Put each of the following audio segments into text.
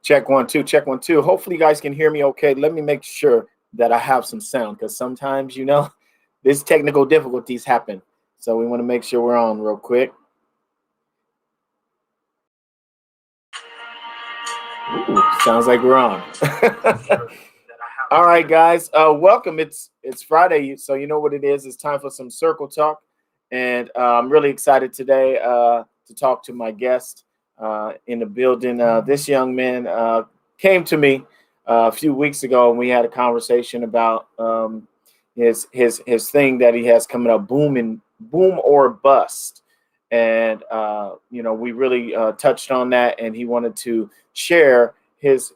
Check one, two, check one, two. Hopefully you guys can hear me okay. Let me make sure that I have some sound because sometimes, these technical difficulties happen. So we want to make sure we're on real quick. Ooh, sounds like we're on. All right, guys. Welcome. It's Friday, so you know what it is. It's time for some circle talk. And I'm really excited today to talk to my guest in the building. This young man came to me a few weeks ago, and we had a conversation about his thing that he has coming up, boom or bust. And we really touched on that, and he wanted to share his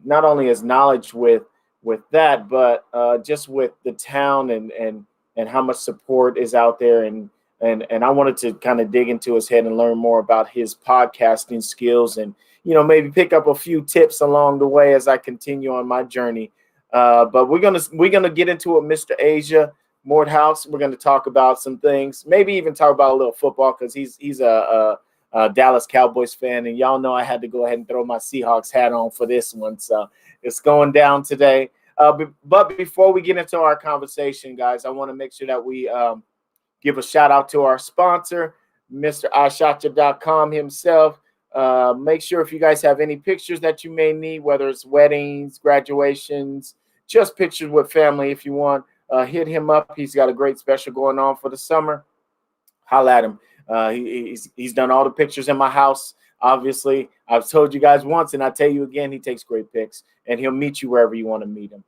not only his knowledge with that, but just with the town and how much support is out there. And I wanted to kind of dig into his head and learn more about his podcasting skills and, maybe pick up a few tips along the way as I continue on my journey. But we're gonna get into it, Mr. Aisa Mordhorst. We're gonna talk about some things, maybe even talk about a little football because he's a Dallas Cowboys fan, and y'all know I had to go ahead and throw my Seahawks hat on for this one. So it's going down today. But before we get into our conversation, guys, I want to make sure that we give a shout out to our sponsor, Mr. iShotya.com himself. Make sure if you guys have any pictures that you may need, whether it's weddings, graduations, just pictures with family, if you want, hit him up. He's got a great special going on for the summer. Holla at him. He's done all the pictures in my house. Obviously, I've told you guys once, and I tell you again, he takes great pics, and he'll meet you wherever you want to meet him.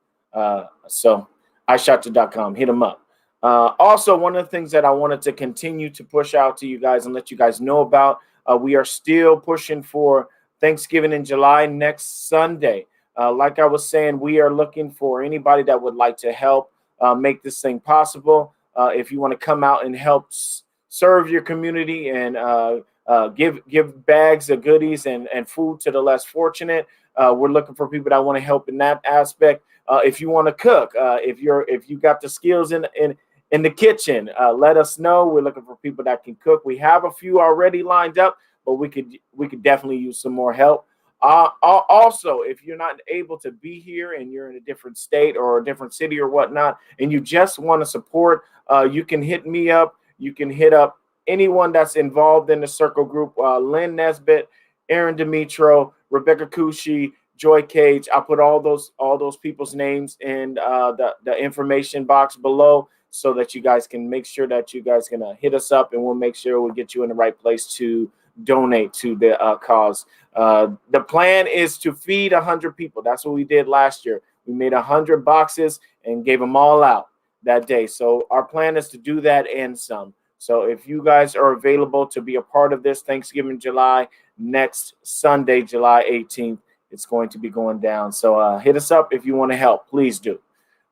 So iShotya.com, hit him up. Also, one of the things that I wanted to continue to push out to you guys and let you guys know about, we are still pushing for Thanksgiving in July next Sunday. Like I was saying, we are looking for anybody that would like to help make this thing possible. If you want to come out and help serve your community and give bags of goodies and food to the less fortunate, we're looking for people that want to help in that aspect. If you want to cook, if you got the skills in the kitchen, let us know. We're looking for people that can cook. We have a few already lined up, but we could definitely use some more help. Also, if you're not able to be here and you're in a different state or a different city or whatnot, and you just want to support, you can hit me up. You can hit up anyone that's involved in the circle group, Lynn Nesbitt, Aaron Dimitro, Rebecca Kushi, Joy Cage. I'll put all those people's names in the information box below so that you guys can make sure that you guys can hit us up, and we'll make sure we get you in the right place to donate to the cause. The plan is to feed 100 people. That's what we did last year. We made 100 boxes and gave them all out that day. So our plan is to do that and some. So if you guys are available to be a part of this Thanksgiving July, next Sunday, July 18th, it's going to be going down. So hit us up if you want to help. Please do.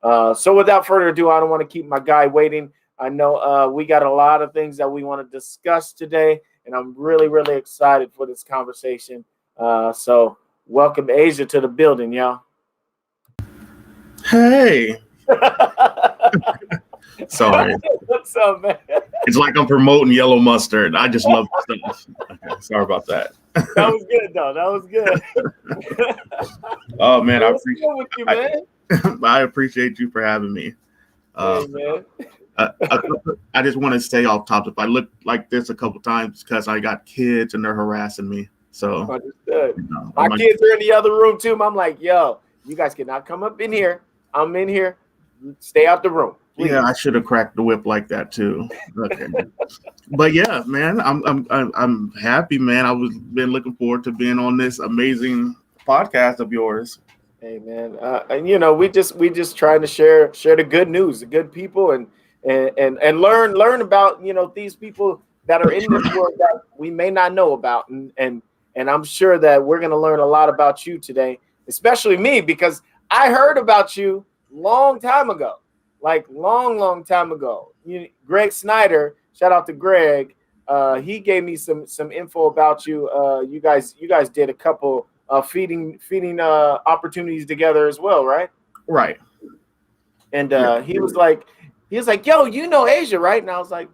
So without further ado, I don't want to keep my guy waiting. I know we got a lot of things that we want to discuss today, and I'm really, really excited for this conversation. So welcome Aisa to the building, y'all. Hey. Sorry. What's up, man? It's like I'm promoting yellow mustard. I just love the stuff. Okay, sorry about that. That was good, though. That was good. Oh, man. I appreciate you for having me. Hey, man. I just want to stay off topic. I look like this a couple times because I got kids and they're harassing me. So understood. My kids are in the other room, too. I'm like, yo, you guys cannot come up in here. I'm in here. Stay out the room. Please. Yeah, I should have cracked the whip like that too. Okay, but yeah, man, I'm happy, man. Been looking forward to being on this amazing podcast of yours. Hey, man, and we just trying to share the good news, the good people, and learn about these people that are in this world that we may not know about, and I'm sure that we're gonna learn a lot about you today, especially me because I heard about you long time ago. Like long time ago. Greg Snyder, shout out to Greg. He gave me some info about you. You guys did a couple feeding opportunities together as well, right? Right. And he was like, yo, Aisa, right? And I was like,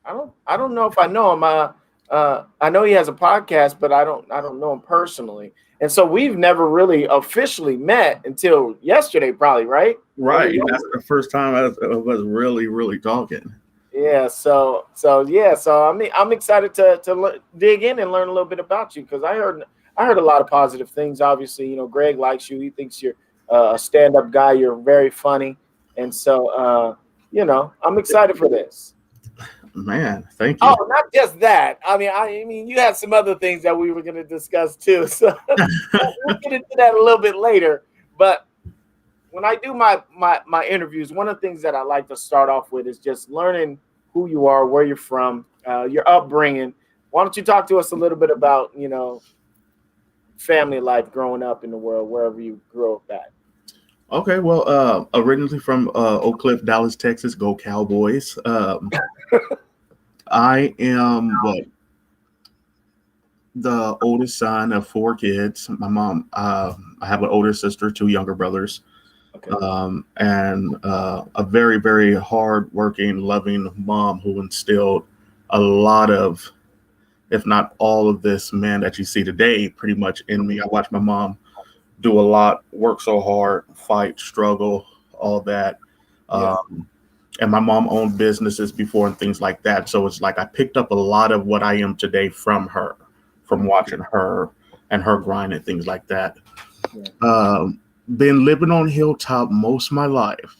I don't know if I know him. I know he has a podcast, but I don't know him personally. And so we've never really officially met until yesterday, probably, right? Right. That's the first time I was really, really talking. Yeah. So I mean, I'm excited to dig in and learn a little bit about you, because I heard a lot of positive things. Obviously, you know, Greg likes you. He thinks you're a stand-up guy. You're very funny, and so you know, I'm excited for this. Man, thank you. Oh, not just that. I mean, you had some other things that we were going to discuss too. So we'll get into that a little bit later. But when I do my interviews, one of the things that I like to start off with is just learning who you are, where you're from, your upbringing. Why don't you talk to us a little bit about, you know, family life growing up in the world, wherever you grew up at? Okay, well, originally from Oak Cliff, Dallas, Texas. Go Cowboys. I am the oldest son of 4 kids. My mom, I have an older sister, 2 younger brothers, Okay. and a very, very hard-working, loving mom who instilled a lot of, if not all of this man that you see today, pretty much in me. I watched my mom do a lot, work so hard, fight, struggle, all that. Yeah. And my mom owned businesses before and things like that. So it's like I picked up a lot of what I am today from her, from watching her and her grind and things like that. Yeah. Been living on Hilltop most of my life.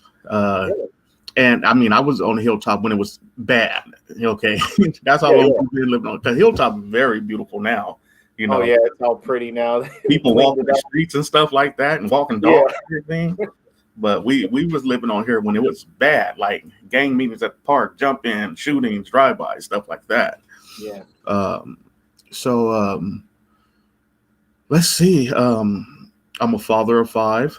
And I mean, I was on Hilltop when it was bad. Okay. That's how long we've been living on. Because Hilltop is very beautiful now. You know, oh yeah, it's all pretty now. People walking the streets and stuff like that, and walking dogs and everything. But we was living on here when it was bad, like gang meetings at the park, jump in, shootings, drive-by, stuff like that. Yeah. So let's see. I'm a father of 5.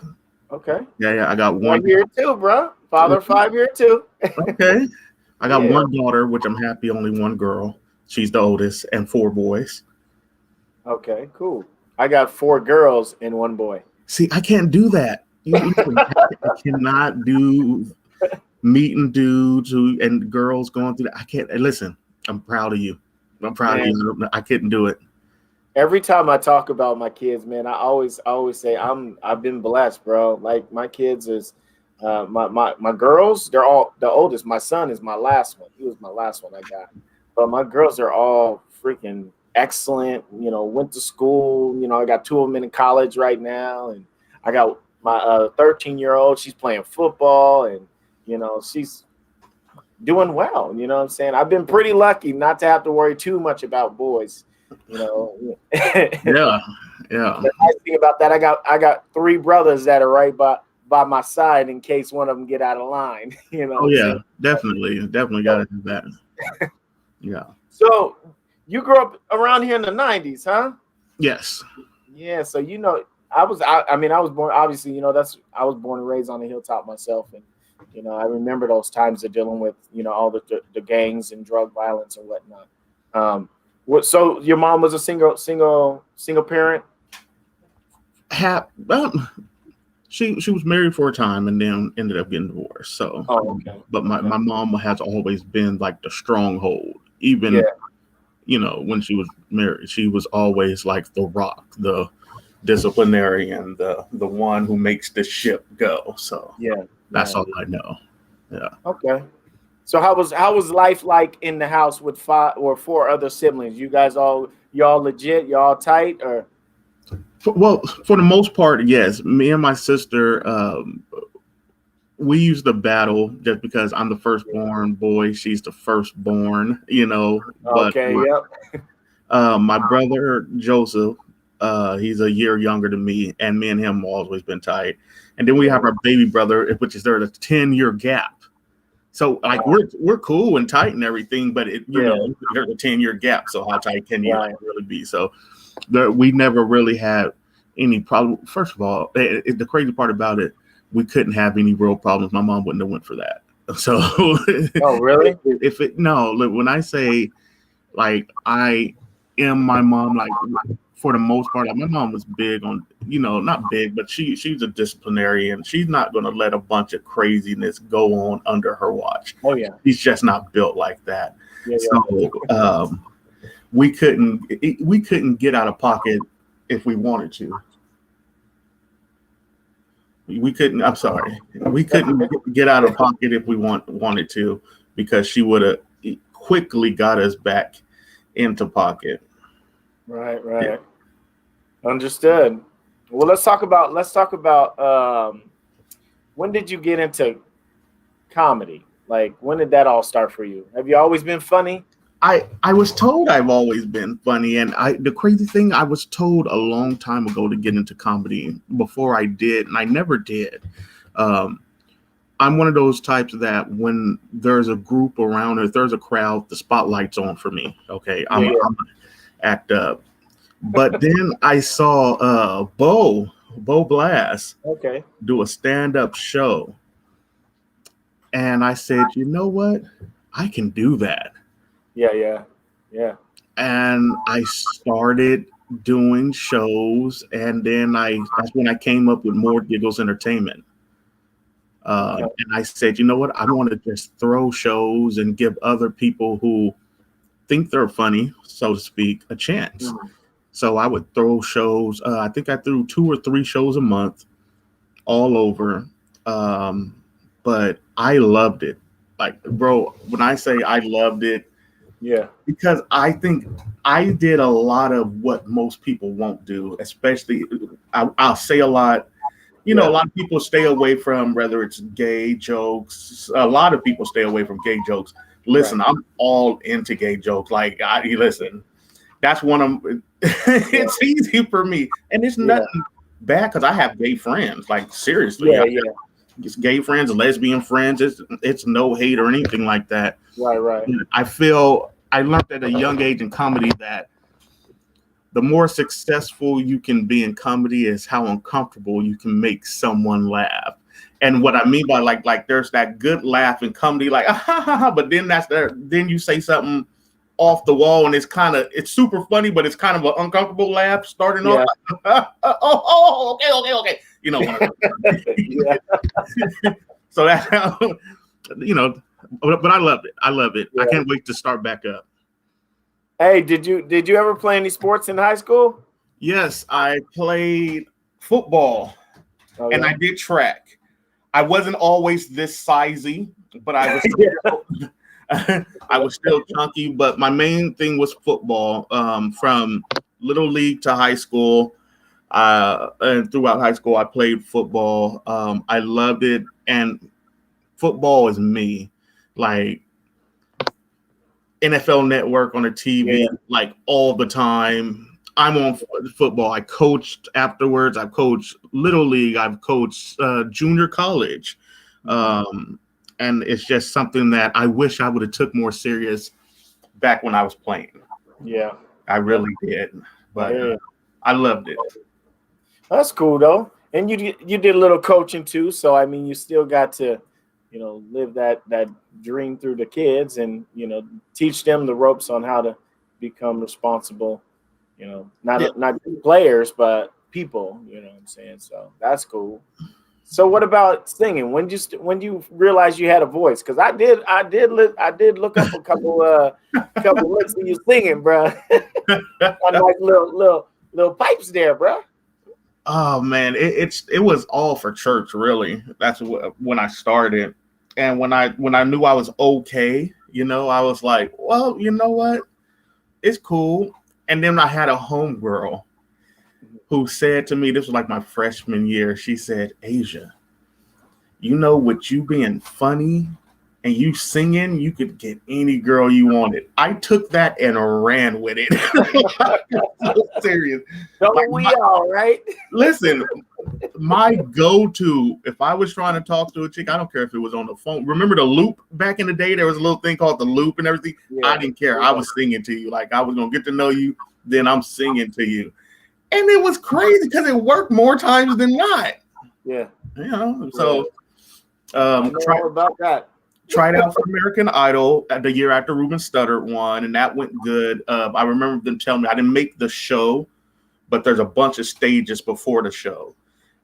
Okay. Yeah. I got one here too, bro. Father of 5 here too. Okay. I got one daughter, which I'm happy. Only one girl. She's the oldest, and 4 boys. Okay, cool. I got 4 girls and 1 boy. See, I can't do that. I cannot do meeting dudes and girls going through that. I can't. Listen, I'm proud of you. I'm proud of you. I couldn't do it. Every time I talk about my kids, man, I always say I've been blessed, bro. Like my kids is my girls, they're all the oldest. My son is my last one. He was my last one I got. But my girls are all freaking excellent. You know, went to school. You know, I got 2 of them in college right now, and I got my 13-year-old. She's playing football, and you know, she's doing well. You know what I'm saying? I've been pretty lucky not to have to worry too much about boys. You know. Yeah. The nice thing about that, I got 3 brothers that are right by my side in case one of them get out of line. You know. Oh yeah, definitely got to do that. Yeah. So you grew up around here in the 90s, huh? Yes. Yeah. So you know, I was born, obviously, you know, I was born and raised on the Hilltop myself, and you know, I remember those times of dealing with, you know, all the gangs and drug violence and whatnot. So your mom was a single parent? She was married for a time and then ended up getting divorced. So, okay. But my mom has always been like the stronghold, even you know, when she was married, she was always like the rock, the disciplinarian, the one who makes the ship go. So that's all I know. Yeah. Okay. So how was life like in the house with 5 or 4 other siblings? You guys y'all legit? Y'all tight? Or well, for the most part, yes. Me and my sister, we used to battle just because I'm the firstborn boy. She's the firstborn, you know. Okay. My brother Joseph, he's a year younger than me, and me and him have always been tight. And then we have our baby brother, which is there a 10-year gap. So like we're cool and tight and everything, but you know, there's a 10-year gap. So how tight can you really be? So we never really had any problem. First of all, the crazy part about it, we couldn't have any real problems. My mom wouldn't have went for that. So oh really? When I say like I am my mom, like for the most part, like my mom was big on, you know, not big, but she's a disciplinarian. She's not going to let a bunch of craziness go on under her watch. Oh yeah. She's just not built like that. So we couldn't get out of pocket if we wanted to. We couldn't. I'm sorry. We couldn't get out of pocket if we wanted to, because she would have quickly got us back into pocket. Right. Yeah. Understood. Well, let's talk about when did you get into comedy? Like, when did that all start for you? Have you always been funny? I was told I've always been funny, and the crazy thing, I was told a long time ago to get into comedy before I did, and I never did. I'm one of those types that when there's a group around, or if there's a crowd, the spotlight's on for me. Okay, I'm gonna act up. But then I saw Bo Blass do a stand-up show, and I said, you know what, I can do that. Yeah. And I started doing shows, and then that's when I came up with More Giggles Entertainment. And I said, you know what, I want to just throw shows and give other people who think they're funny, so to speak, a chance. Mm-hmm. So I would throw shows. I think I threw 2 or 3 shows a month all over. But I loved it. Like, bro, when I say I loved it, yeah, because I think I did a lot of what most people won't do, especially I'll say a lot. You know, a lot of people stay away from, whether it's gay jokes. A lot of people stay away from gay jokes. Listen, right. I'm all into gay jokes. Like, listen, that's one of them. It's easy for me. And it's nothing bad, because I have gay friends. Like, seriously. It's gay friends, lesbian friends. It's no hate or anything like that. Right. I learned at a young age in comedy that the more successful you can be in comedy is how uncomfortable you can make someone laugh. And what I mean by like there's that good laugh in comedy, like but then then you say something off the wall, and it's super funny, but it's kind of an uncomfortable laugh starting off. Okay. You know. So that's how, but I loved it. I love it. Yeah. I can't wait to start back up. Hey, did you ever play any sports in high school? Yes, I played football, and I did track. I wasn't always this sizey, but I was I was still chunky. But my main thing was football. From little league to high school, and throughout high school, I played football. I loved it, and football is me. Like, NFL Network on the TV, like, all the time. I'm on football. I coached afterwards. I've coached Little League. I've coached junior college. And it's just something that I wish I would have took more serious back when I was playing. Yeah. I really did. But I loved it. That's cool, though. And you did a little coaching, too. So, I mean, you still got to, live that dream through the kids, and, teach them the ropes on how to become responsible, not players, but people, you know what I'm saying? So that's cool. So what about singing? When you realize you had a voice? Because I did look up a couple licks of you singing, bro. Like little pipes there, bro. Oh man, it was all for church, really. That's when I started. And when I knew I was okay, I was like, well, you know what? It's cool. And then I had a homegirl who said to me, this was like my freshman year, she said, Asia, with you being funny and you singing, you could get any girl you wanted. I took that and ran with it. So serious. Don't we all, right? Listen, my go-to, if I was trying to talk to a chick, I don't care if it was on the phone. Remember the loop back in the day? There was a little thing called the loop and everything. Yeah. I didn't care. I was singing to you. Like, I was going to get to know you, then I'm singing to you. And it was crazy because it worked more times than not. Yeah. So about that. Tried out for American Idol the year after Ruben Studdard won, and that went good. I remember them telling me I didn't make the show, but there's a bunch of stages before the show.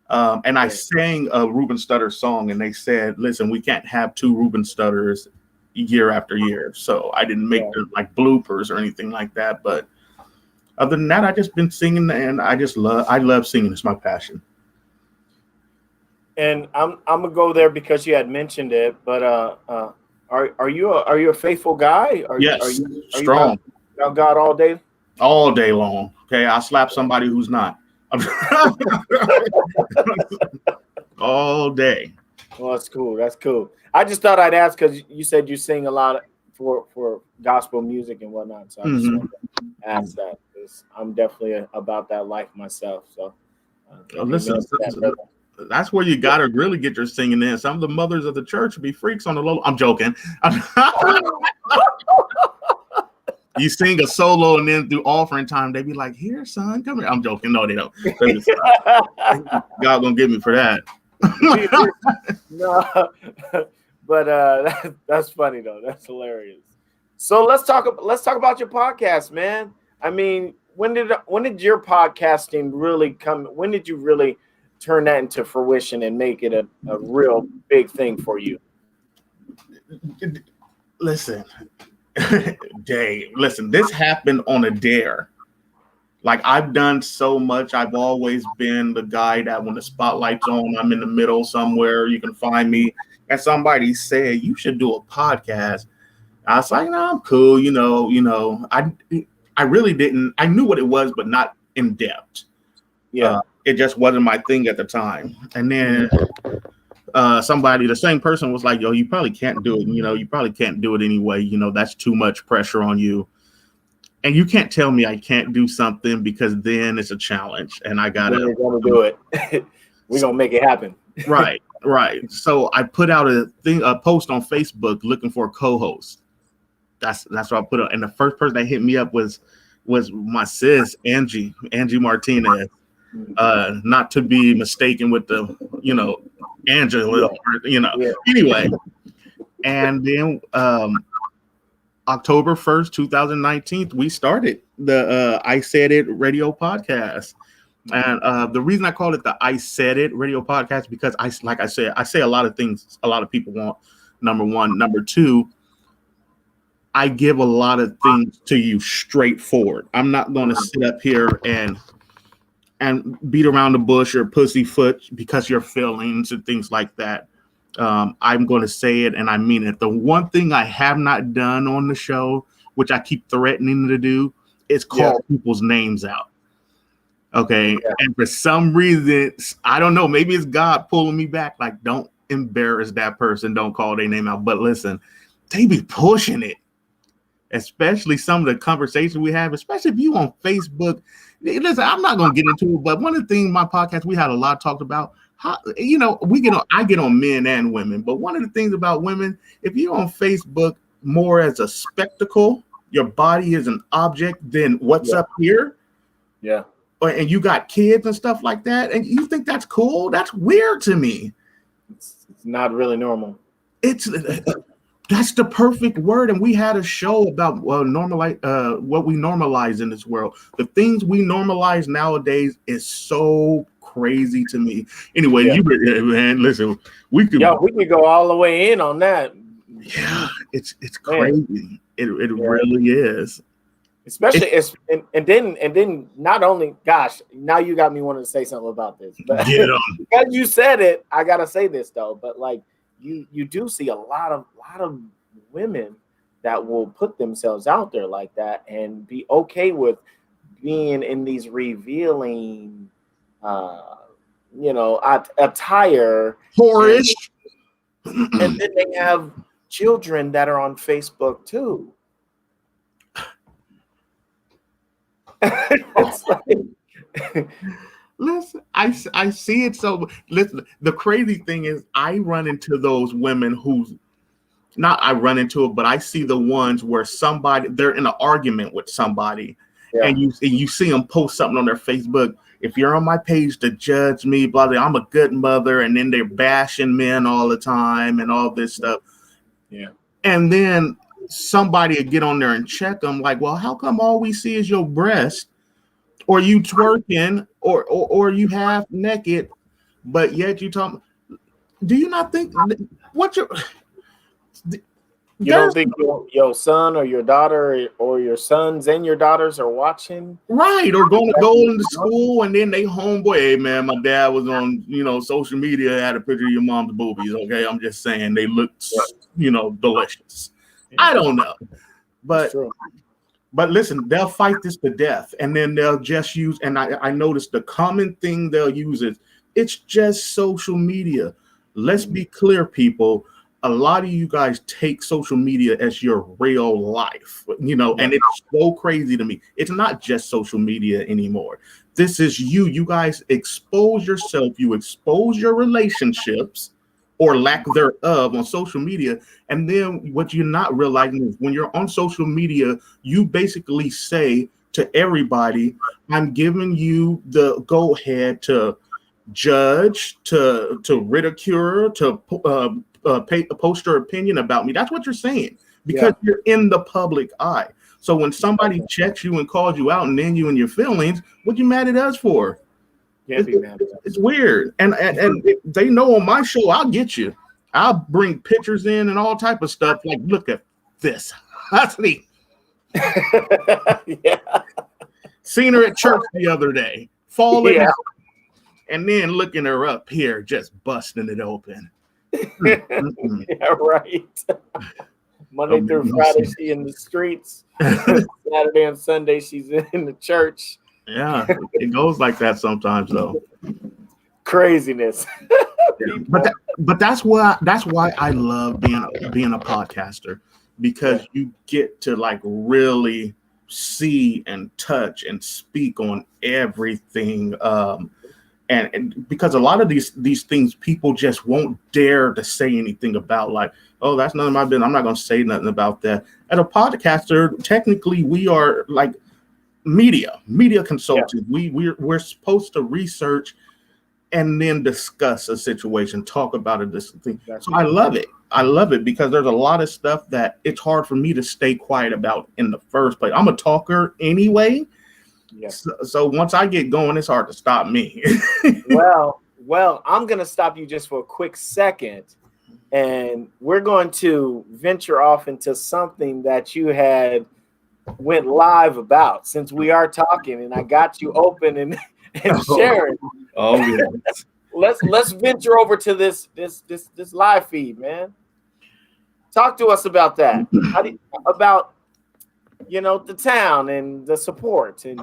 And I sang a Ruben Studdard song, and they said, listen, we can't have 2 Ruben Studders year after year. So I didn't make the like bloopers or anything like that. But other than that, I just been singing, and I love singing. It's my passion. And I'm gonna go there because you had mentioned it, but are you a faithful guy? Yes, Are you strong about God all day? all day long. Okay, I'll slap somebody who's not. All day. Well, that's cool. That's cool. I just thought I'd ask because you said you sing a lot for gospel music and whatnot. So I just wanted to ask that because I'm definitely about that life myself. So listen, that's where you gotta really get your singing in. Some of the mothers of the church would be freaks on the low. I'm joking. You sing a solo and then through offering time, they be like, "Here, son, come here." I'm joking. No, they don't. God gonna get me for that. No, but that's funny though. That's hilarious. So let's talk about your podcast, man. I mean, when did your podcasting really come? When did you really turn that into fruition and make it a real big thing for you? Listen, this happened on a dare. Like, I've done so much. I've always been the guy that when the spotlight's on, I'm in the middle somewhere. You can find me. And somebody said, you should do a podcast. I was like, no, I'm cool. I really didn't. I knew what it was, but not in depth. Yeah. It just wasn't my thing at the time. And then the same person was like, yo, you probably can't do it. You probably can't do it anyway. That's too much pressure on you. And you can't tell me I can't do something because then it's a challenge and I gotta do it. We're gonna make it happen. Right. So I put out a post on Facebook looking for a co-host. That's what I put out. And the first person that hit me up was my sis, Angie Martinez. Not to be mistaken with the, Angela, Anyway. And then October 1st, 2019, we started the I Said It radio podcast. And the reason I call it the I Said It radio podcast, because I say a lot of things a lot of people want, number one. Number two, I give a lot of things to you straightforward. I'm not going to sit up here and beat around the bush or pussyfoot because your feelings and things like that. I'm going to say it and I mean it. The one thing I have not done on the show, which I keep threatening to do, is call people's names out. Okay. Yeah. And for some reason, I don't know, maybe it's God pulling me back. Like, don't embarrass that person. Don't call their name out. But listen, they be pushing it, especially some of the conversations we have, especially if you on Facebook. Listen, I'm not going to get into it, but one of the things in my podcast, we had a lot talked about. I get on men and women, but one of the things about women, if you're on Facebook more as a spectacle, your body is an object, then what's up here? Yeah. And you got kids and stuff like that, and you think that's cool? That's weird to me. It's not really normal. That's the perfect word. And we had a show about what we normalize in this world. The things we normalize nowadays is so crazy to me. Anyway, man, listen, we could go all the way in on that. Yeah, it's crazy. It really is. Especially and then not only, gosh, now you got me wanting to say something about this. But because you said it, I gotta say this though. But like you do see a lot of women that will put themselves out there like that and be okay with being in these revealing attire. Whorish. And then they have children that are on Facebook too. Listen, I see it. So listen, the crazy thing is I run into those women but I see the ones where they're in an argument with somebody, and you see them post something on their Facebook. If you're on my page to judge me, blah, blah, I'm a good mother, and then they're bashing men all the time and all this stuff. Yeah. And then somebody would get on there and check them like, well, how come all we see is your breast, or you twerking, or you half naked, but yet you talk? Do you not think You don't think your son or your daughter or your sons and your daughters are watching? Right, or going to go into school and then they homeboy, hey man, my dad was on, social media, had a picture of your mom's boobies. Okay, I'm just saying they looked, delicious. Yeah. I don't know, but listen, they'll fight this to death, and then they'll just use. And I noticed the common thing they'll use is it's just social media. Let's be clear, people. A lot of you guys take social media as your real life, and it's so crazy to me. It's not just social media anymore. This is you. You guys expose yourself. You expose your relationships or lack thereof on social media. And then what you're not realizing is when you're on social media, you basically say to everybody, I'm giving you the go ahead to judge, to ridicule, to post your opinion about me. That's what you're saying, because you're in the public eye. So when somebody checks you and calls you out and then you in your feelings, what you mad at us for? It's weird. And they know on my show, I'll get you. I'll bring pictures in and all type of stuff. Like, look at this. Honestly. Seen her at church the other day, falling out, and then looking her up here, just busting it open. Yeah, right. Monday through Friday, she in the streets. Saturday and Sunday, she's in the church. Yeah, it goes like that sometimes, though. Craziness. But that's why I love being a podcaster, because you get to like really see and touch and speak on everything. And because a lot of these things people just won't dare to say anything about, like, oh, that's none of my business, I'm not going to say nothing about that. As a podcaster, technically we are like media consultants. We're supposed to research and then discuss a situation, talk about it, this thing. So I love it because there's a lot of stuff that it's hard for me to stay quiet about in the first place. I'm a talker anyway. So once I get going, it's hard to stop me. Well, I'm going to stop you just for a quick second, and we're going to venture off into something that you had went live about, since we are talking and I got you open and sharing. Oh, yes. Let's venture over to this live feed, man. Talk to us about that. About the town and the support, and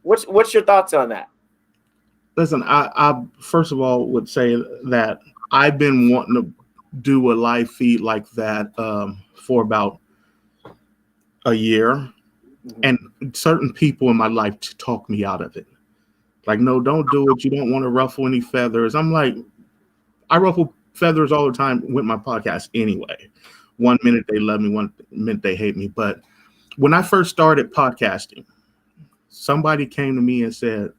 what's your thoughts on that? Listen, I first of all would say that I've been wanting to do a live feed like that for about a year, and certain people in my life talk me out of it. Like, no, don't do it. You don't want to ruffle any feathers. I'm like, I ruffle feathers all the time with my podcast anyway. One minute they love me, one minute they hate me. But when I first started podcasting, somebody came to me and said,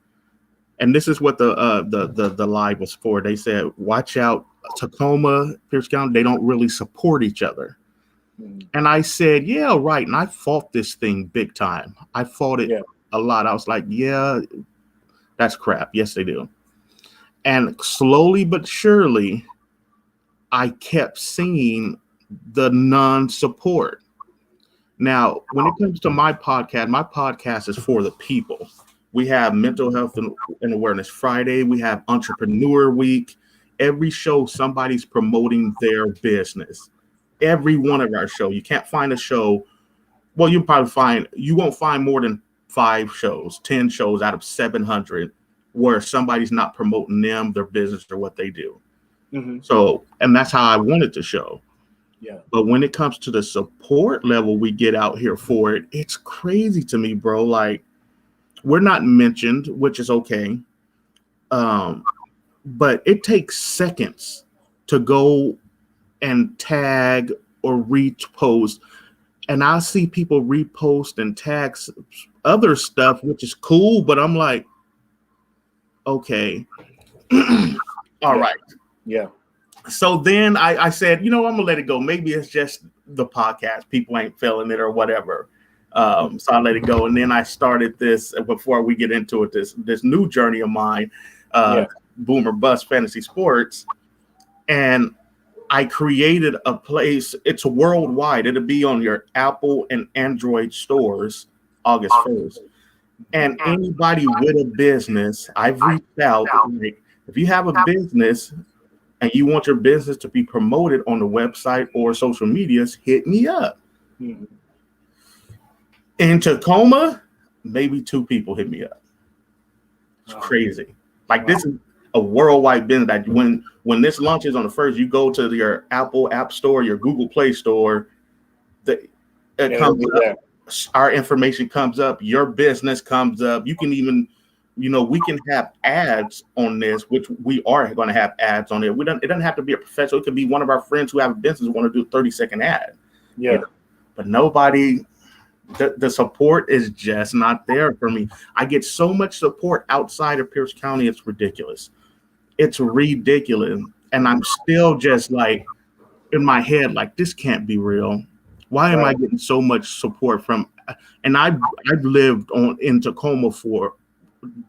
and this is what the live was for. They said, watch out, Tacoma, Pierce County, they don't really support each other. And I said, yeah, right. And I fought this thing big time. I fought it a lot. I was like, yeah, that's crap. Yes, they do. And slowly but surely, I kept seeing the non-support. Now, when it comes to my podcast is for the people. We have Mental Health and Awareness Friday. We have Entrepreneur Week. Every show, somebody's promoting their business. Every one of our shows. You can't find a show. Well, you won't find more than 5 shows, 10 shows out of 700 where somebody's not promoting them, their business, or what they do. So, and that's how I wanted to show. Yeah. But when it comes to the support level we get out here for it, it's crazy to me, bro. Like, we're not mentioned, which is okay. But it takes seconds to go and tag or repost. And I see people repost and tag other stuff, which is cool. But I'm like, okay, all right. Yeah. So then I said, I'm going to let it go. Maybe it's just the podcast. People ain't feeling it or whatever. So I let it go. And then I started this, before we get into it, this new journey of mine, Boomer Bust Fantasy Sports. And I created a place. It's worldwide. It'll be on your Apple and Android stores August 1st. And anybody with a business, I've reached out. Like, if you have a business and you want your business to be promoted on the website or social medias, hit me up. Mm-hmm. In Tacoma, maybe 2 people hit me up. It's crazy. Like, this is a worldwide business that when this launches on the 1st, you go to your Apple App Store, your Google Play Store, our information comes up, your business comes up. You can even, we can have ads on this, which we are going to have ads on it. It doesn't have to be a professional. It could be one of our friends who have a business want to do a 30-second ad. Yeah. But nobody, the support is just not there for me. I get so much support outside of Pierce County. It's ridiculous. It's ridiculous. And I'm still just like in my head, like, this can't be real. Why am I getting so much support from? And I've lived in Tacoma for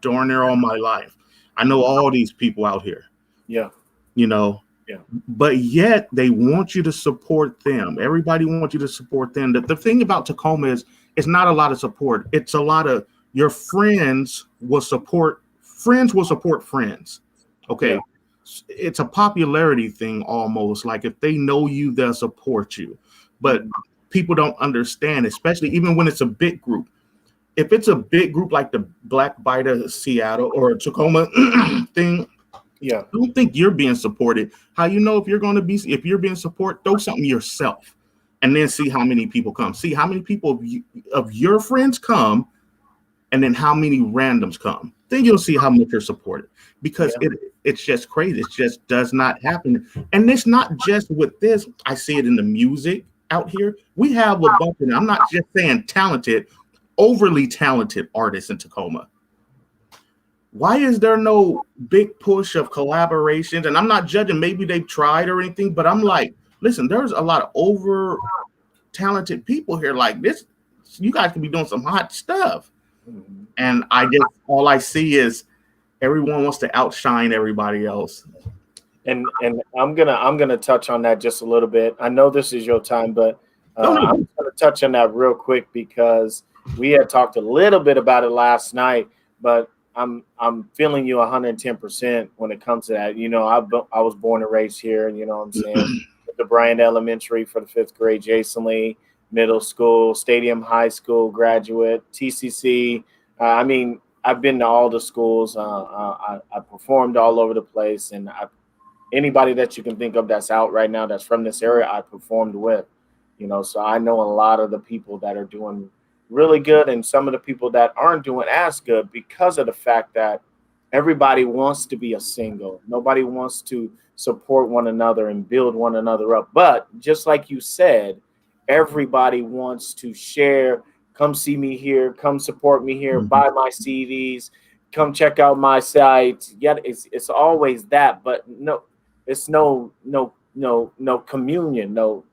darn near all my life. I know all these people out here. Yeah. Yeah. But yet they want you to support them. Everybody wants you to support them. The thing about Tacoma is it's not a lot of support. It's a lot of your friends will support friends. Okay. Yeah. It's a popularity thing almost. Like, if they know you, they'll support you. But people don't understand, especially even when it's a big group. If it's a big group like the Black Biter Seattle or Tacoma thing, yeah, don't think you're being supported. How you know if you're being supported? Throw something yourself, and then see how many people come. See how many people of your friends come, and then how many randoms come. Then you'll see how much you're supported. Because it's just crazy. It just does not happen. And it's not just with this. I see it in the music out here. We have a bunch of, I'm not just saying talented, overly talented artists in Tacoma. Why is there no big push of collaborations? And I'm not judging, maybe they've tried or anything, but I'm like, listen, there's a lot of over talented people here like this. You guys could be doing some hot stuff. And all I see is everyone wants to outshine everybody else. And I'm gonna touch on that just a little bit. I know this is your time, but I'm gonna touch on that real quick because we had talked a little bit about it last night, but I'm feeling you 110% when it comes to that. I was born and raised here, and I'm saying the Bryant Elementary for the 5th grade, Jason Lee Middle School, Stadium High School graduate, TCC. I've been to all the schools. I performed all over the place, and anybody that you can think of that's out right now that's from this area, I performed with. So I know a lot of the people that are doing really good and some of the people that aren't doing as good because of the fact that everybody wants to be a single. Nobody wants to support one another and build one another up. But just like you said, everybody wants to share. Come see me here. Come support me here. Buy my CDs. Come check out my site. Yeah, it's always that, but no, it's no communion. No,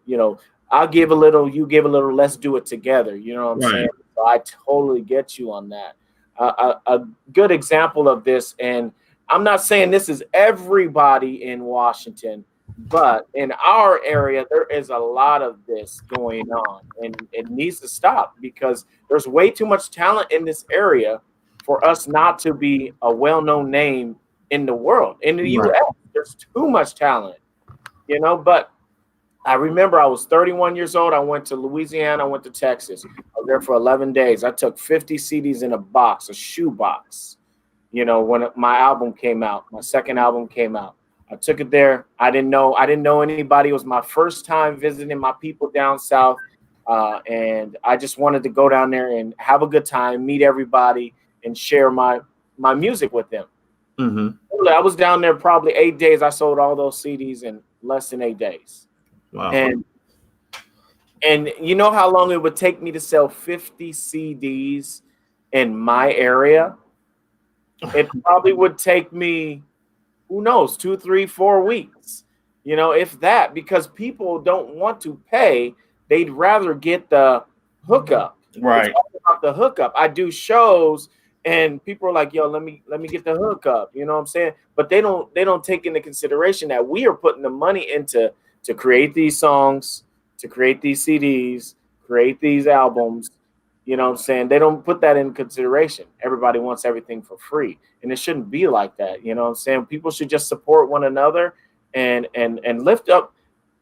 I'll give a little, you give a little. Let's do it together. You know what I'm saying? So I totally get you on that. A good example of this, and I'm not saying this is everybody in Washington, but in our area, there is a lot of this going on, and it needs to stop because there's way too much talent in this area for us not to be a well-known name in the world. In the U.S., there's too much talent, but I remember I was 31 years old. I went to Louisiana. I went to Texas. I was there for 11 days. I took 50 CDs in a shoe box, when my album came out, my second album came out. I took it there. I didn't know anybody. It was my first time visiting my people down south. And I just wanted to go down there and have a good time, meet everybody, and share my music with them. Mm-hmm. I was down there probably 8 days. I sold all those CDs in less than 8 days. Wow. And you know how long it would take me to sell 50 CDs in my area? It probably would take me, who knows, 2, 3, 4 weeks, if that, because people don't want to pay. They'd rather get the hookup. Right. It's all about the hookup. I do shows and people are like, yo, let me get the hookup. You know what I'm saying? But they don't take into consideration that we are putting the money into to create these songs, to create these CDs, create these albums. You know what I'm saying? They don't put that in consideration. Everybody wants everything for free. And it shouldn't be like that. You know what I'm saying? People should just support one another and lift up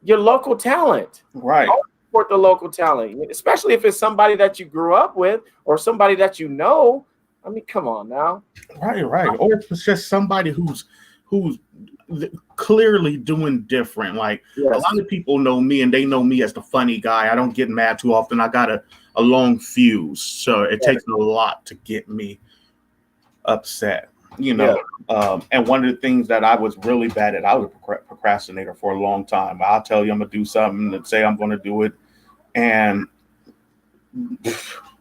your local talent. Right. Always support the local talent, especially if it's somebody that you grew up with or somebody that you know. I mean, come on now. Right. Or if it's just somebody who's clearly doing different. Like Yes. a lot of people know me and they know me as the funny guy. I don't get mad too often. I got a long fuse, so it takes a lot to get me upset, you know. And one of the things that I was really bad at, I was a procrastinator for a long time. I'll tell you I'm gonna do something and say I'm gonna do it, and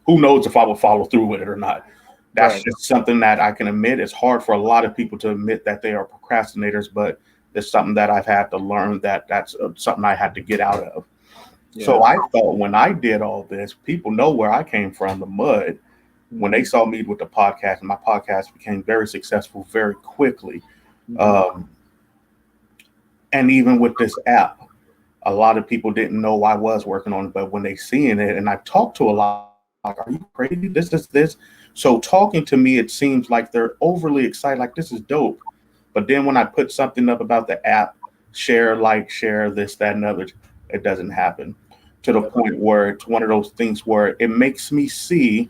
who knows if I will follow through with it or not. That's just something that I can admit. It's hard for a lot of people to admit that they are procrastinators, but it's something that I've had to learn that's something I had to get out of. So I thought when I did all this, people know where I came from, the mud. When they saw me with the podcast, and my podcast became very successful very quickly. And even with this app, a lot of people didn't know I was working on it, but when they seen it, and I talked to a lot, like, are you crazy? This. So talking to me, it seems like they're overly excited, like this is dope. But then when I put something up about the app, share, this, that, and other, it doesn't happen, to the point where it's one of those things where it makes me see,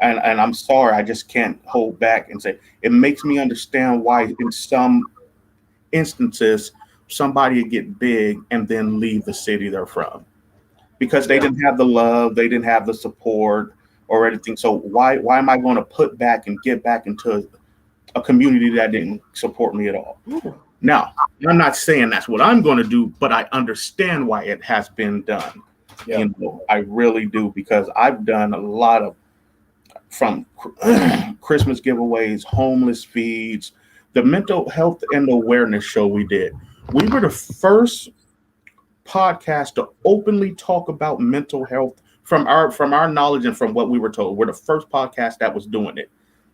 and I'm sorry, I just can't hold back and say, it makes me understand why in some instances somebody would get big and then leave the city they're from, because they didn't have the love, they didn't have the support or anything. So why am I going to put back and get back into a community that didn't support me at all? Now, I'm not saying that's what I'm going to do, but I understand why it has been done. You know, I really do, because I've done a lot of, from Christmas giveaways, homeless feeds, the mental health and awareness show we did. We were the first podcast to openly talk about mental health from our knowledge and from what we were told. We're the first podcast that was doing it.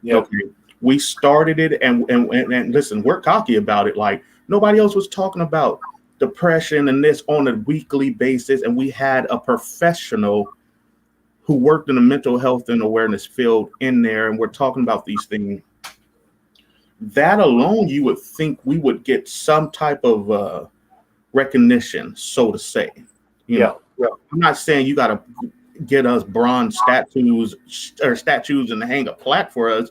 Okay. We started it, and listen, we're cocky about it. Like nobody else was talking about depression and this on a weekly basis, and we had a professional who worked in the mental health and awareness field in there, and we're talking about these things. That alone, you would think we would get some type of recognition, so to say. You know, I'm not saying you got to get us bronze statues and hang a plaque for us.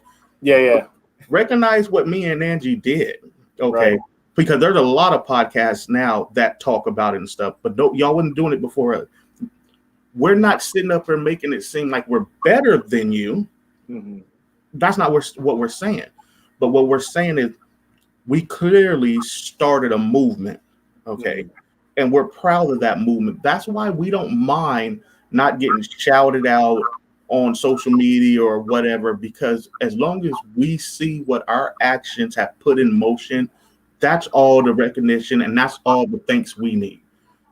Recognize what me and Angie did, okay? Because there's a lot of podcasts now that talk about it and stuff, but y'all wasn't doing it before us. We're not sitting up here making it seem like we're better than you. That's not what we're saying. But what we're saying is we clearly started a movement, okay? And we're proud of that movement. That's why we don't mind not getting shouted out on social media or whatever, because as long as we see what our actions have put in motion, that's all the recognition and that's all the thanks we need.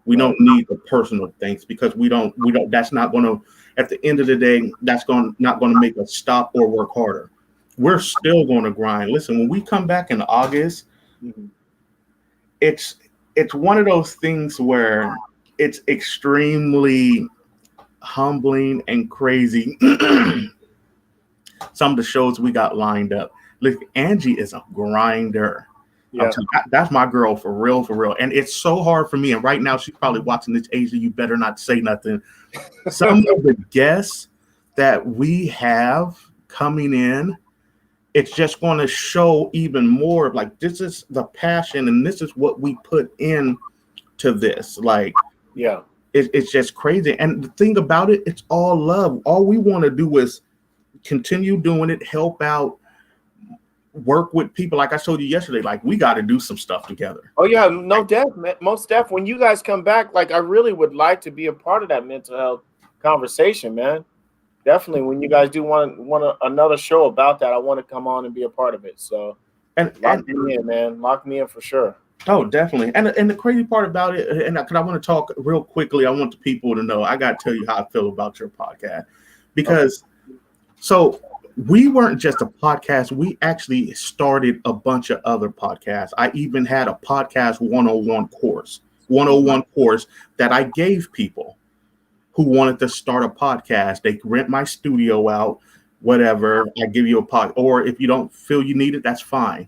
We don't need the personal thanks, because we don't, that's not going to, at the end of the day, that's not going to make us stop or work harder. We're still going to grind. Listen, when we come back in August, it's one of those things where it's extremely humbling and crazy. Some of the shows we got lined up. Look, Angie is a grinder. That's my girl for real. And it's so hard for me. And right now she's probably watching this. Asia, you better not say nothing. Some of the guests that we have coming in, it's just going to show even more. Like, this is the passion and this is what we put in to this. Like, it's just crazy. And the thing about it, it's all love. All we want to do is continue doing it, help out, work with people. Like I told you yesterday, like we got to do some stuff together. Oh yeah, no doubt, man. Most definitely. When you guys come back, like I really would like to be a part of that mental health conversation, man. Definitely. When you guys do want another show about that, I want to come on and be a part of it. So lock me in, man. Lock me in for sure. Oh, definitely. And the crazy part about it, and because I want to talk real quickly, I want the people to know, I got to tell you how I feel about your podcast. Because so we weren't just a podcast. We actually started a bunch of other podcasts. I even had a podcast 101 course 101 course that I gave people who wanted to start a podcast. They rent my studio out, whatever. I give you a pod, or if you don't feel you need it, that's fine.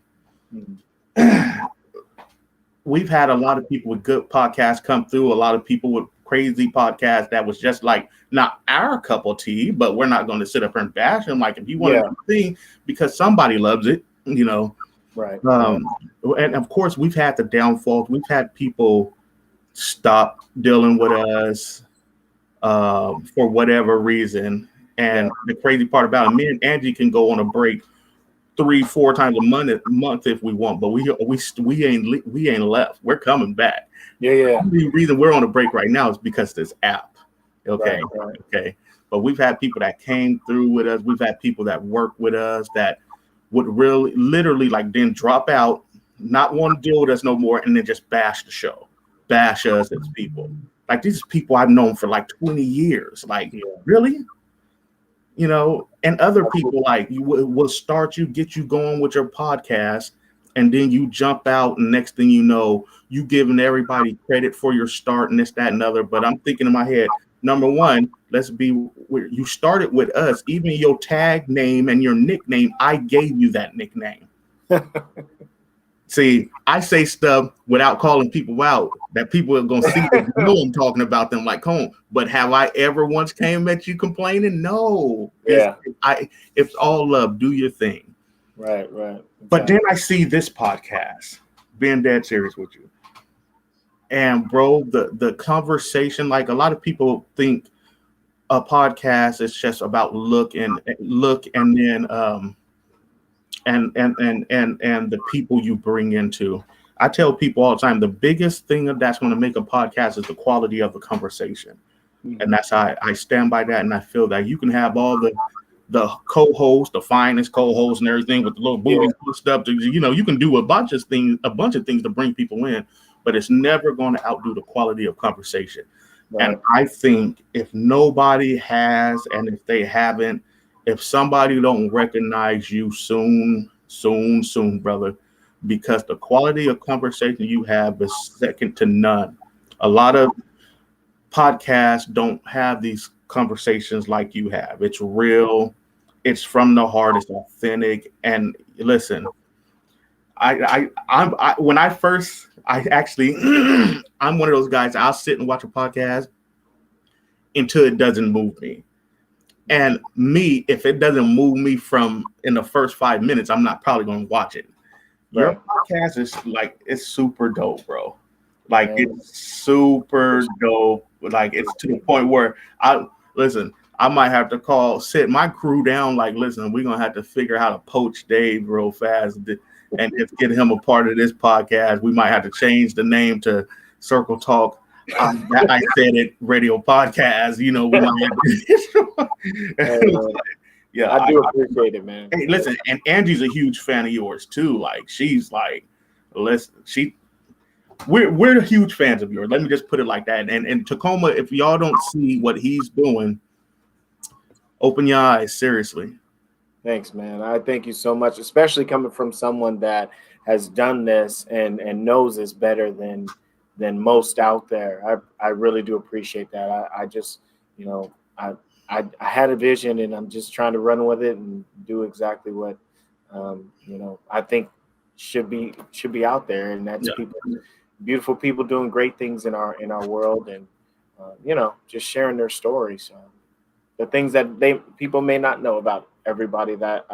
We've had a lot of people with good podcasts come through, a lot of people with crazy podcasts that was just like not our cup of tea, but we're not going to sit up here and bash them. Like, if you want to sing because somebody loves it, you know. Right. And of course, we've had the downfalls. We've had people stop dealing with us for whatever reason. And the crazy part about it, me and Angie can go on a break 3-4 times a month if we want, but we ain't left. We're coming back. Yeah. The reason we're on a break right now is because of this app. Okay. Right. Okay. But we've had people that came through with us. We've had people that work with us that would really literally like then drop out, not want to deal with us no more, and then just bash the show, bash us as people. Like, these people I've known for like 20 years. Like, really? You know, and other people like you will start you, get you going with your podcast, and then you jump out, and next thing you know, you giving everybody credit for your start and this, that, and other. But I'm thinking in my head, number one, let's be where you started with us. Even your tag name and your nickname, I gave you that nickname. See, I say stuff without calling people out that people are going to see that you know I'm talking about them like home. But have I ever once came at you complaining? No. Yeah. It's all love. Do your thing. Right. Exactly. But then I see this podcast, being dead serious with you. And bro, the conversation, like, a lot of people think a podcast is just about look and then and the people you bring into. I tell people all the time, the biggest thing that's going to make a podcast is the quality of the conversation. And that's how I stand by that. And I feel that you can have all the co-hosts, the finest co-hosts and everything with the little booty stuff. You know, you can do a bunch of things to bring people in, but it's never going to outdo the quality of conversation. Right. And I think if nobody has, and if they haven't, if somebody don't recognize you soon, brother, because the quality of conversation you have is second to none. A lot of podcasts don't have these conversations like you have. It's real. It's from the heart. It's authentic. And listen, I'm one of those guys. I'll sit and watch a podcast until it doesn't move me. And me, if it doesn't move me from in the first 5 minutes, I'm not probably going to watch it. Your podcast is like, it's super dope, bro. Like, it's super dope. Like, it's to the point where I might have to sit my crew down. Like, listen, we're going to have to figure out how to poach Dave real fast and just get him a part of this podcast. We might have to change the name to Circle Talk. I said it, radio podcast. You know, we might have to. Yeah, I do appreciate it, man. Hey, listen, and Angie's a huge fan of yours too. Like, she's like, listen, we're huge fans of yours. Let me just put it like that. And Tacoma, if y'all don't see what he's doing, open your eyes, seriously. Thanks, man. I thank you so much, especially coming from someone that has done this and knows this better than most out there. I really do appreciate that. I just, you know, I had a vision, and I'm just trying to run with it and do exactly what, you know, I think should be out there. And that's beautiful people doing great things in our world, and, you know, just sharing their stories, the things that people may not know about everybody that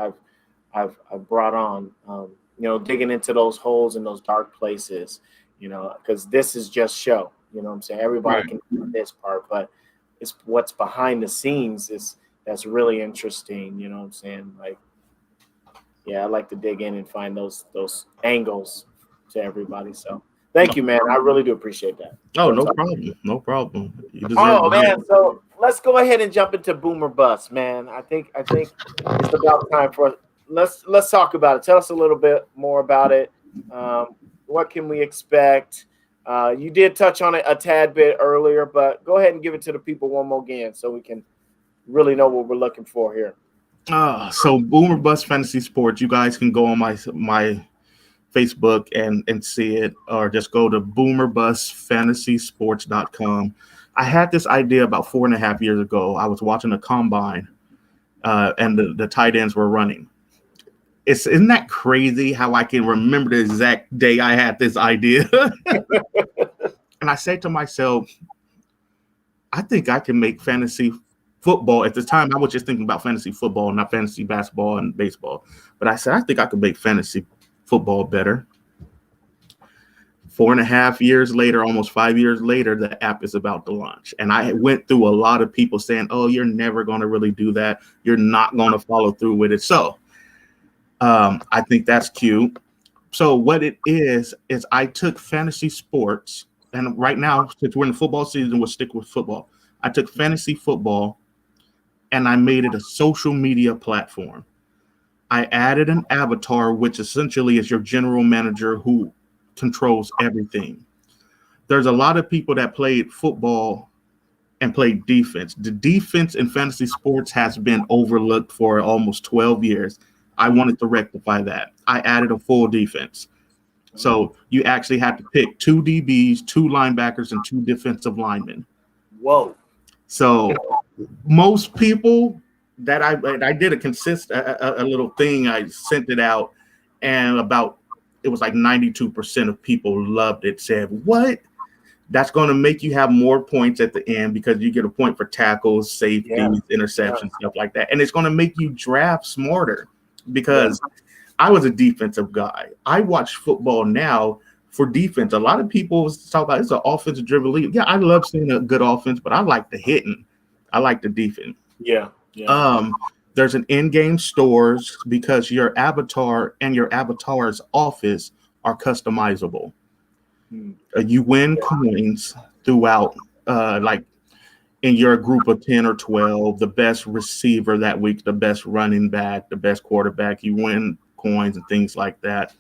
I've brought on, you know, digging into those holes and those dark places, you know, because this is just show, you know what I'm saying? Everybody can do this part, but it's what's behind the scenes that's really interesting, you know what I'm saying? Like, yeah, I like to dig in and find those angles to everybody. So thank you, man. I really do appreciate that. Oh, no problem. No problem. Oh, man. So let's go ahead and jump into Boomer Bust, man. I think it's about time for let's talk about it. Tell us a little bit more about it. What can we expect? You did touch on it a tad bit earlier, but go ahead and give it to the people one more again so we can really know what we're looking for here. So Boomer Bust Fantasy Sports, you guys can go on my Facebook and see it, or just go to boomerbustfantasysports.com. I had this idea about 4.5 years ago. I was watching a combine, and the tight ends were running. Isn't that crazy how I can remember the exact day I had this idea? And I said to myself, I think I can make fantasy football. At the time, I was just thinking about fantasy football, not fantasy basketball and baseball. But I said, I think I could make fantasy football better. 4.5 years later, almost 5 years later, the app is about to launch. And I went through a lot of people saying, oh, you're never going to really do that. You're not going to follow through with it. So I think that's cute. So what it is I took fantasy sports, and right now, since we're in the football season, we'll stick with football. I took fantasy football and I made it a social media platform. I added an avatar, which essentially is your general manager who controls everything. There's a lot of people that played football and played defense. The defense in fantasy sports has been overlooked for almost 12 years. I wanted to rectify that. I added a full defense. So you actually have to pick 2 DBs, 2 linebackers, and 2 defensive linemen. Whoa. So most people that I did a little thing, I sent it out, and it was like 92% of people loved it, said, what? That's going to make you have more points at the end because you get a point for tackles, safeties, interceptions, stuff like that. And it's going to make you draft smarter because I was a defensive guy. I watch football now for defense. A lot of people talk about it's an offensive driven league. Yeah, I love seeing a good offense, but I like the hitting. I like the defense. Yeah. There's an in-game stores because your avatar and your avatar's office are customizable. You win coins throughout, like in your group of 10 or 12, the best receiver that week, the best running back, the best quarterback, you win coins and things like that.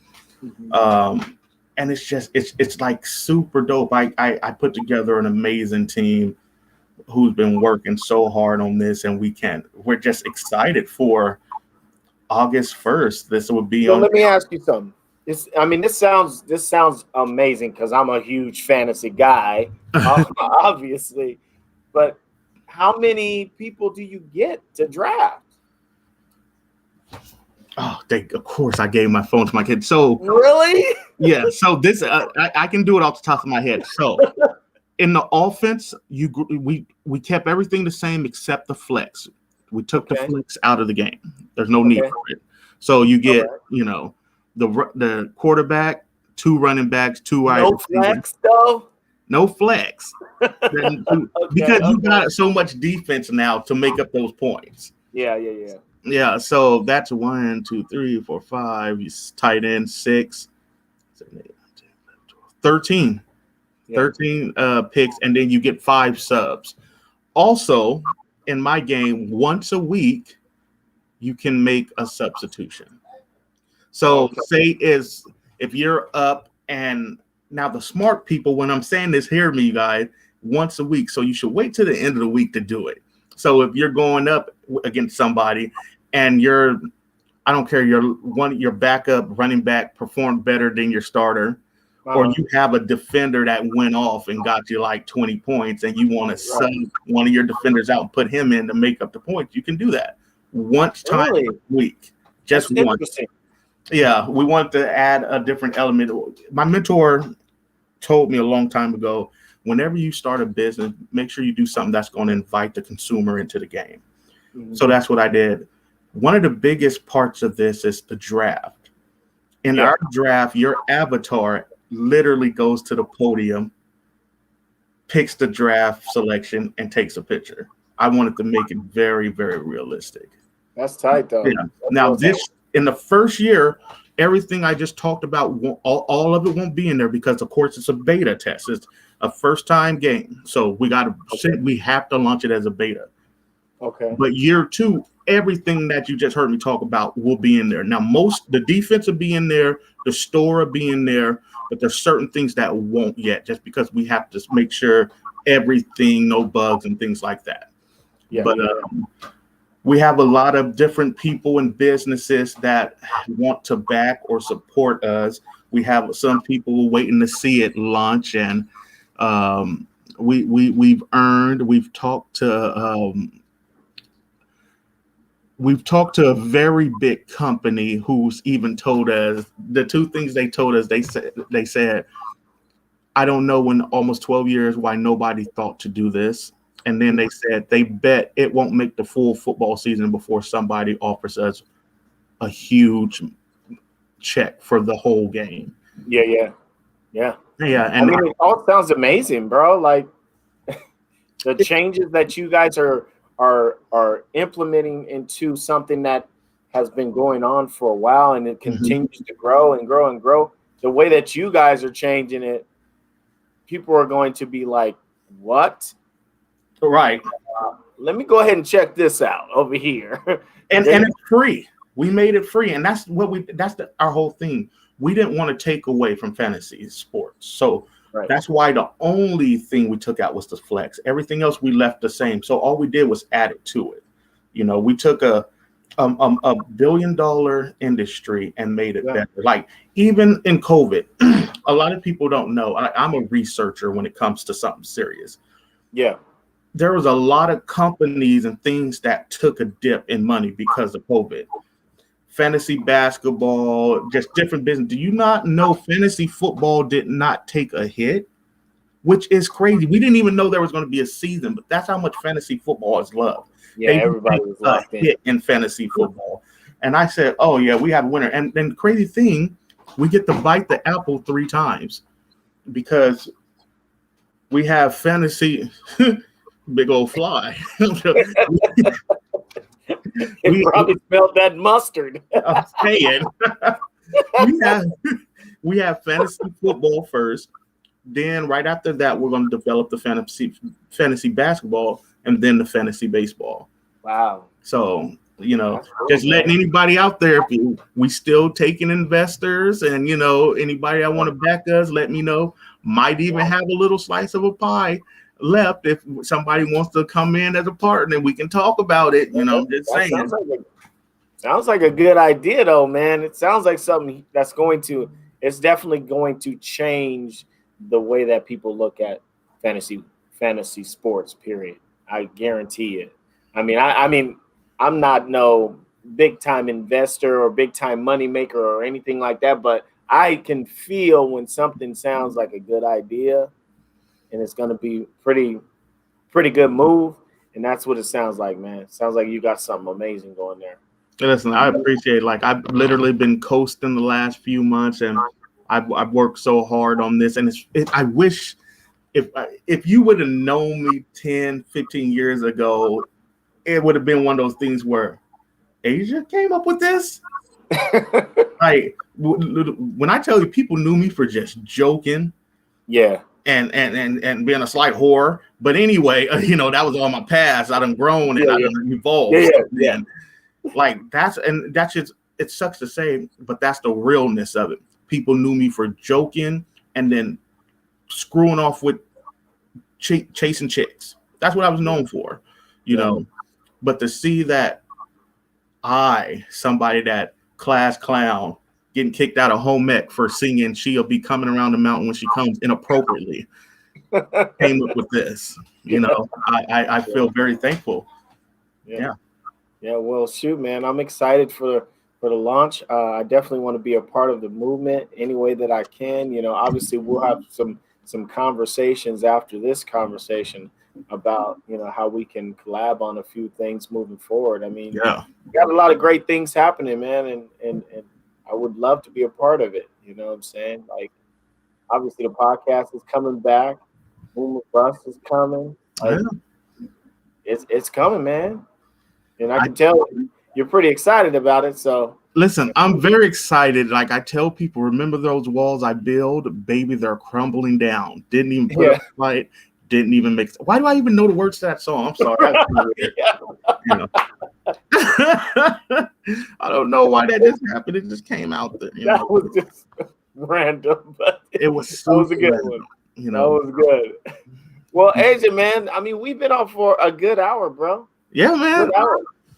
And it's like super dope. I put together an amazing team who's been working so hard on this, and we're just excited for August 1st. This will be Let me ask you something. This sounds amazing because I'm a huge fantasy guy, obviously. But how many people do you get to draft? Oh, of course I gave my phone to my kids. So really? Yeah. So this I can do it off the top of my head. So in the offense, we kept everything the same except the flex. We took the flex out of the game. There's no need for it. So you get the quarterback, 2 running backs, 2 wide receivers. No flex though. No flex. Because you got so much defense now to make up those points. Yeah, so that's 1, 2, 3, 4, 5. You tight end 6, 7, 8, 9, 10, 11, 12, 13. 13 picks, and then you get 5 subs. Also, in my game, once a week, you can make a substitution. So say if you're up, and now the smart people, when I'm saying this, hear me, guys, once a week. So you should wait till the end of the week to do it. So if you're going up against somebody and I don't care, your backup running back performed better than your starter, or you have a defender that went off and got you like 20 points and you want to sub one of your defenders out and put him in to make up the points, you can do that once time a week. Just once. Yeah, we want to add a different element. My mentor told me a long time ago, whenever you start a business, make sure you do something that's going to invite the consumer into the game. So that's what I did. One of the biggest parts of this is the draft. In our draft, your avatar literally goes to the podium, picks the draft selection, and takes a picture. I wanted to make it very, very realistic. That's tight, though. Yeah. Now, in the first year, everything I just talked about, all of it won't be in there because, of course, it's a beta test. It's a first-time game, so we have to launch it as a beta. But year 2, everything that you just heard me talk about will be in there. Now, the defense will be in there, the store will be in there, but there's certain things that won't yet, just because we have to make sure everything, no bugs and things like that. We have a lot of different people and businesses that want to back or support us. We have some people waiting to see it launch, and we've talked to a very big company who's even told us the two things they told us. They said, I don't know in almost 12 years why nobody thought to do this. And then they said they bet it won't make the full football season before somebody offers us a huge check for the whole game. Yeah. And I mean, it all sounds amazing, bro. Like the changes that you guys are implementing into something that has been going on for a while, and it continues to grow and grow and grow. The way that you guys are changing it, people are going to be like, what? Right. Let me go ahead and check this out over here. and it's free. We made it free, and that's our whole thing. We didn't want to take away from fantasy sports, so that's why the only thing we took out was the flex. Everything else we left the same. So all we did was add it to it. We took a $1 billion industry and made it better. Like even in COVID, a lot of people don't know. I'm a researcher when it comes to something serious. Yeah. There was a lot of companies and things that took a dip in money because of COVID. Fantasy basketball, just different business. Do you not know fantasy football did not take a hit? Which is crazy. We didn't even know there was going to be a season, but that's how much fantasy football is loved. Yeah, everybody was locked in fantasy football. And I said, oh, yeah, we have a winner. And then the crazy thing, we get to bite the apple 3 times because we have fantasy big old fly. We probably smelled that mustard. I'm saying we have fantasy football first. Then right after that, we're going to develop the fantasy basketball and then the fantasy baseball. Wow. So, just letting anybody out there, we still taking investors, and, anybody that want to back us, let me know. Might even have a little slice of a pie left if somebody wants to come in as a partner. We can talk about it. Just saying. Sounds like a good idea, though, man. It sounds like something that's it's definitely going to change the way that people look at fantasy sports, period. I guarantee it. I mean, I'm not no big time investor or big time money maker or anything like that, but I can feel when something sounds like a good idea and it's going to be pretty good move. And that's what it sounds like, man. It sounds like you got something amazing going there. Listen, I appreciate it. Like, I've literally been coasting the last few months, and I've worked so hard on this. And I wish if you would have known me 10, 15 years ago, it would have been one of those things where Asia came up with this. Like, when I tell you, people knew me for just joking. Yeah. And being a slight whore. But anyway, that was all my past. I done grown and I done evolved. Yeah. Like that's just, it sucks to say, but that's the realness of it. People knew me for joking and then screwing off with chasing chicks. That's what I was known for, But to see that somebody that class clown, getting kicked out of home ec for singing "She'll Be Coming Around the Mountain When She Comes" inappropriately, came up with this. I feel very thankful. Yeah. Well, shoot, man, I'm excited for the launch. I definitely want to be a part of the movement any way that I can. Obviously we'll have some conversations after this conversation about how we can collab on a few things moving forward. I mean, we got a lot of great things happening, man, and I would love to be a part of it. You know what I'm saying? Like, obviously the podcast is coming back. Boom Bust is coming. Like, it's coming, man. And I can tell you're pretty excited about it. So listen, I'm very excited. Like I tell people, remember those walls I build? Baby, they're crumbling down. Didn't even put up a fight. Didn't even make. Why do I even know the words to that song? I'm sorry. I don't know why that just happened. It just came out there. That was just random, but it was that was a good one. That was good. Well, Asia, man, I mean, we've been on for a good hour, bro. Yeah, man.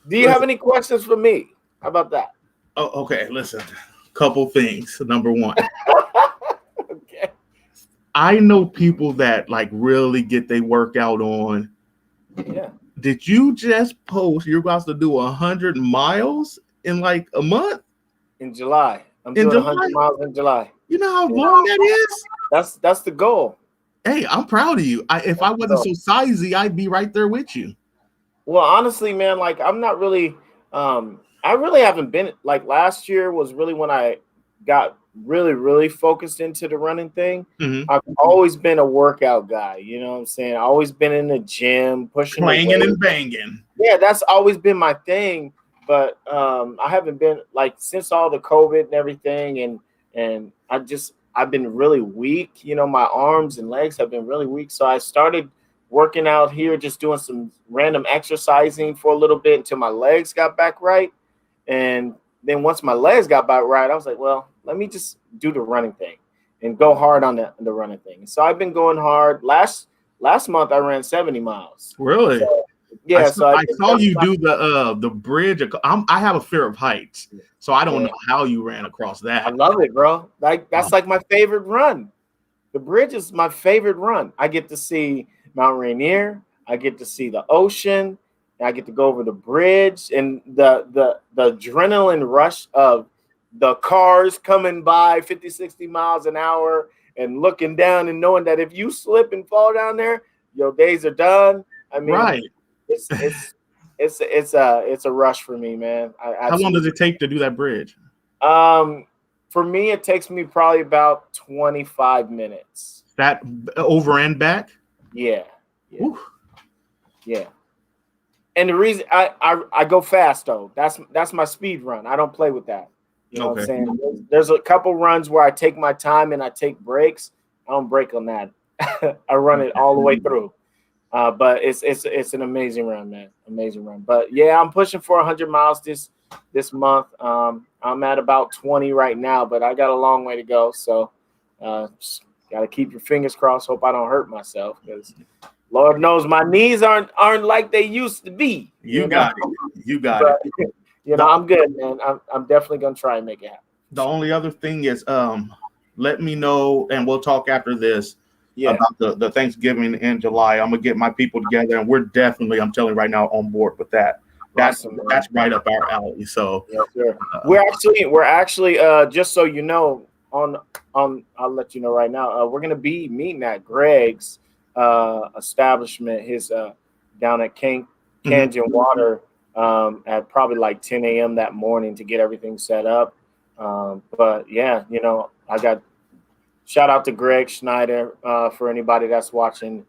Do you have any questions for me? How about that? Oh, okay. Listen, Couple things. Number one, Okay. I know people that like really get their workout on. Yeah. Did you just post you're about to do 100 miles in like a month? In July. I'm In doing July? 100 miles in July. You know how Yeah. long that is? That's the goal. Hey, I'm proud of you. If I wasn't so sizey, I'd be right there with you. Well, honestly, man, like I'm not really I really haven't been like last year was really when I got really focused into the running thing. Mm-hmm. I've always been a workout guy, you know what I'm saying? I've always been in the gym, pushing Clanging and banging. Yeah, that's always been my thing. But I haven't been like since all the COVID and everything, and I've been really weak. You know, my arms and legs have been really weak. So I started working out here, just doing some random exercising for a little bit until my legs got back right. And then once my legs got back right, I was like, well, let me just do the running thing and go hard on the running thing. So I've been going hard. Last month I ran 70 miles. Really? So, yeah. I saw you do the bridge. I have a fear of heights, so I don't know how you ran across that. I love it, bro. Like that's like my favorite run. The bridge is my favorite run. I get to see Mount Rainier. I get to see the ocean. I get to go over the bridge and the adrenaline rush of the cars coming by 50, 60 miles an hour and looking down and knowing that if you slip and fall down there, your days are done. I mean, right. It's a rush for me, man. How long does it take to do that bridge? For me, it takes me probably about 25 minutes. That over and back? Yeah. And the reason I go fast though, that's my speed run. I don't play with that. You know what I'm saying? There's a couple runs where I take my time and I take breaks. I don't break on that. I run it all the way through. But it's an amazing run, man. Amazing run. But yeah, I'm pushing for 100 miles this month. I'm at about 20 right now, but I got a long way to go. So just got to keep your fingers crossed. Hope I don't hurt myself because Lord knows my knees aren't like they used to be. You got it. You know, I'm good, man. I'm definitely gonna try and make it happen. The only other thing is, let me know, and we'll talk after this about the Thanksgiving in July. I'm gonna get my people together, and we're definitely, I'm telling you right now, on board with that. That's right up our alley. So yes, sir. We're actually just so you know, on I'll let you know right now. We're gonna be meeting at Greg's establishment, his down at Canyon Water. At probably like 10 a.m. that morning to get everything set up. But yeah, you know, I got shout out to Greg Schneider for anybody that's watching.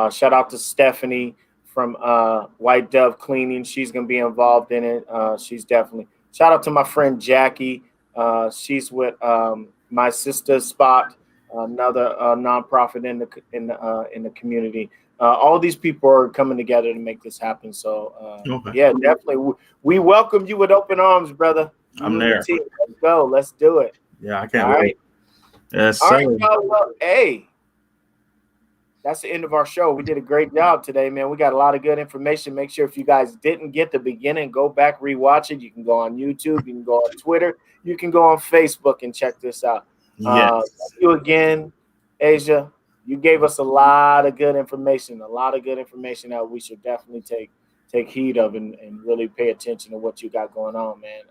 Shout out to Stephanie from White Dove Cleaning. She's going to be involved in it. She's definitely shout out to my friend Jackie. She's with My Sister Spot, another nonprofit in the community. All these people are coming together to make this happen. So, yeah, definitely. We welcome you with open arms, brother. I'm there. Let's go. Let's do it. Yeah, I can't wait. Yes, all right, well, hey, that's the end of our show. We did a great job today, man. We got a lot of good information. Make sure if you guys didn't get the beginning, go back, rewatch it. You can go on YouTube. You can go on Twitter. You can go on Facebook and check this out. Thank you again, Asia. You gave us a lot of good information that we should definitely take heed of and really pay attention to what you got going on, man.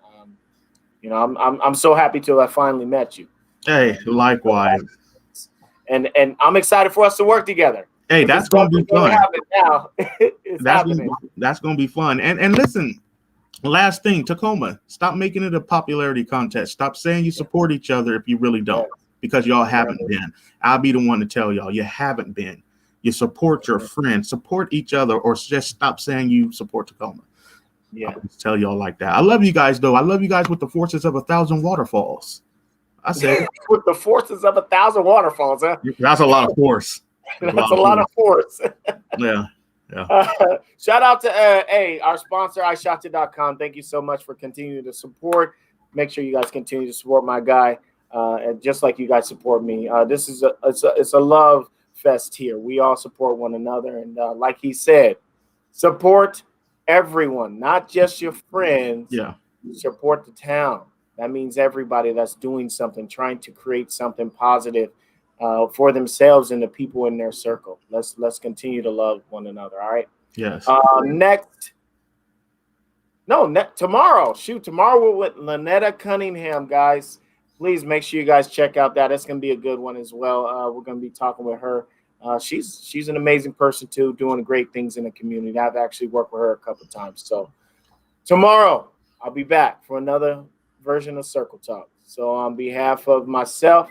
You know, I'm so happy to have finally met you. Hey, likewise. And I'm excited for us to work together. Hey, that's going to be fun. Now. That's going to be fun. And listen, last thing, Tacoma, stop making it a popularity contest. Stop saying you support each other if you really don't. Because y'all haven't been. I'll be the one to tell y'all you haven't been. You support your friends, support each other, or just stop saying you support Tacoma. Yeah, I'll just tell y'all like that. I love you guys, though. I love you guys with the forces of 1,000 waterfalls. I said with the forces of 1,000 waterfalls, huh? That's a lot of force. That's a lot of force. Yeah. Shout out to our sponsor, iShotTo.com. Thank you so much for continuing to support. Make sure you guys continue to support my guy. And just like you guys support me, this is it's a love fest here. We all support one another, and like he said, support everyone, not just your friends. Yeah, support the town. That means everybody that's doing something, trying to create something positive for themselves and the people in their circle. Let's continue to love one another. All right. Yes. Tomorrow. Shoot, tomorrow we're with Lynetta Cunningham, guys. Please make sure you guys check out that. It's going to be a good one as well. We're going to be talking with her. She's an amazing person too, doing great things in the community. I've actually worked with her a couple of times. So tomorrow I'll be back for another version of Circle Talk. So on behalf of myself,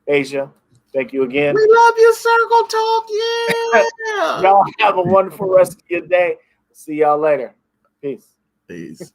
Asia, thank you again. We love you, Circle Talk. Yeah. Y'all have a wonderful rest of your day. See y'all later. Peace. Peace.